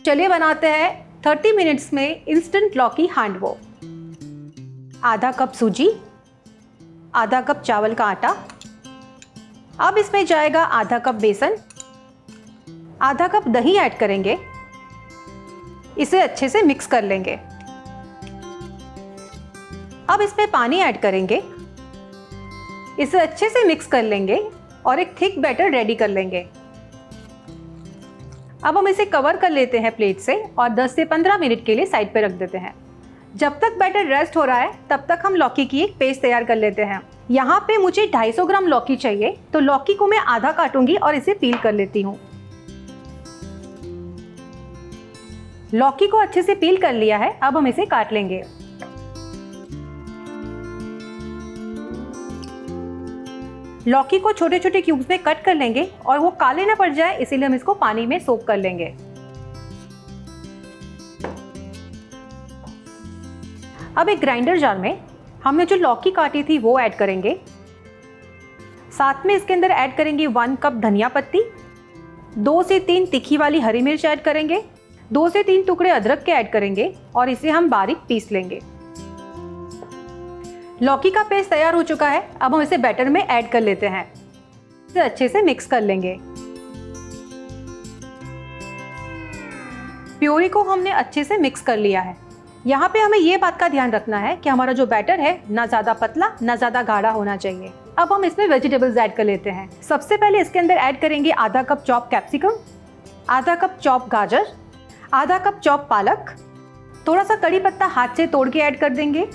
चलिए बनाते हैं 30 मिनट्स में इंस्टेंट लौकी हांडवो। आधा कप सूजी, आधा कप चावल का आटा। अब इसमें जाएगा आधा कप बेसन, आधा कप दही ऐड करेंगे। इसे अच्छे से मिक्स कर लेंगे। अब इसमें पानी ऐड करेंगे, इसे अच्छे से मिक्स कर लेंगे और एक थिक बैटर रेडी कर लेंगे। अब हम इसे कवर कर लेते हैं प्लेट से और 10 से 15 मिनट के लिए साइड पे रख देते हैं। जब तक बैटर रेस्ट हो रहा है तब तक हम लौकी की एक पेस्ट तैयार कर लेते हैं। यहाँ पे मुझे 250 ग्राम लौकी चाहिए, तो लौकी को मैं आधा काटूंगी और इसे पील कर लेती हूँ। लौकी को अच्छे से पील कर लिया है, अब हम इसे काट लेंगे। लौकी को छोटे छोटे क्यूब्स में कट कर लेंगे और वो काले ना पड़ जाए, इसीलिए हम इसको पानी में सोक कर लेंगे। अब एक ग्राइंडर जार में हमने जो लौकी काटी थी वो ऐड करेंगे। साथ में इसके अंदर ऐड करेंगे 1 कप धनिया पत्ती, 2 से 3 तीखी वाली हरी मिर्च ऐड करेंगे, 2 से 3 टुकड़े अदरक के ऐड करेंगे और इसे हम बारीक पीस लेंगे। लौकी का पेस्ट तैयार हो चुका है, अब हम इसे बैटर में ऐड कर लेते हैं। इसे अच्छे से मिक्स कर लेंगे। प्योरी को हमने अच्छे से मिक्स कर लिया है। यहाँ पे हमें ये बात का ध्यान रखना है कि हमारा जो बैटर है ना ज़्यादा पतला ना ज़्यादा गाढ़ा होना चाहिए। अब हम इसमें वेजिटेबल्स ऐड कर लेते हैं। सबसे पहले इसके अंदर ऐड करेंगे आधा कप चॉप कैप्सिकम, आधा कप चॉप गाजर, आधा कप चॉप पालक, थोड़ा सा कड़ी पत्ता हाथ से तोड़ के ऐड कर देंगे।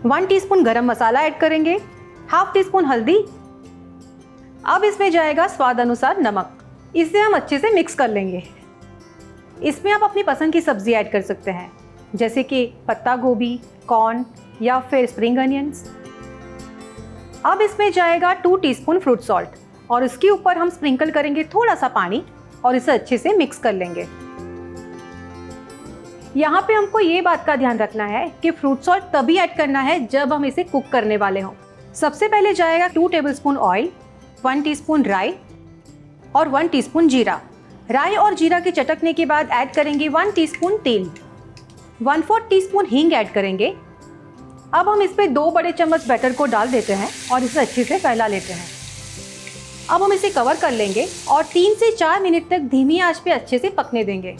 1 टीस्पून गरम मसाला ऐड करेंगे, हाफ टी स्पून हल्दी। अब इसमें जाएगा स्वाद अनुसार नमक। इसे हम अच्छे से मिक्स कर लेंगे। इसमें आप अपनी पसंद की सब्जी ऐड कर सकते हैं, जैसे कि पत्ता गोभी, कॉर्न या फिर स्प्रिंग अनियंस। अब इसमें जाएगा 2 टीस्पून फ्रूट सॉल्ट और इसके ऊपर हम स्प्रिंकल करेंगे थोड़ा सा पानी और इसे अच्छे से मिक्स कर लेंगे। यहाँ पे हमको ये बात का ध्यान रखना है कि फ्रूट सॉल्ट तभी ऐड करना है जब हम इसे कुक करने वाले हों। सबसे पहले जाएगा 2 टेबलस्पून ऑयल, 1 टीस्पून राई और 1 टीस्पून जीरा। राई और जीरा के चटकने के बाद ऐड करेंगे 1 टीस्पून तेल, 1/4 टीस्पून हींग ऐड करेंगे। अब हम इस पे 2 बड़े चम्मच बैटर को डाल देते हैं और इसे अच्छे से फैला लेते हैं। अब हम इसे कवर कर लेंगे और 3 से 4 मिनट तक धीमी आंच पे अच्छे से पकने देंगे।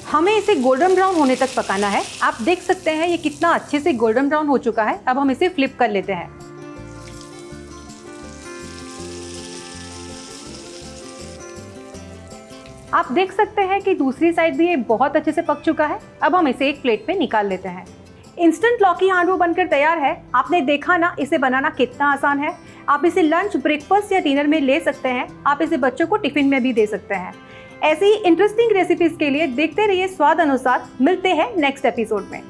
हमें इसे गोल्डन ब्राउन होने तक पकाना है। आप देख सकते हैं ये कितना अच्छे से गोल्डन ब्राउन हो चुका है। अब हम इसे फ्लिप कर लेते हैं। आप देख सकते हैं कि दूसरी साइड भी ये बहुत अच्छे से पक चुका है। अब हम इसे एक प्लेट पे निकाल लेते हैं। इंस्टेंट लौकी हांडवो बनकर तैयार है। आपने देखा ना इसे बनाना कितना आसान है। आप इसे लंच, ब्रेकफास्ट या डिनर में ले सकते हैं। आप इसे बच्चों को टिफिन में भी दे सकते हैं। ऐसी ही इंटरेस्टिंग रेसिपीज के लिए देखते रहिए स्वाद अनुसार। मिलते हैं नेक्स्ट एपिसोड में।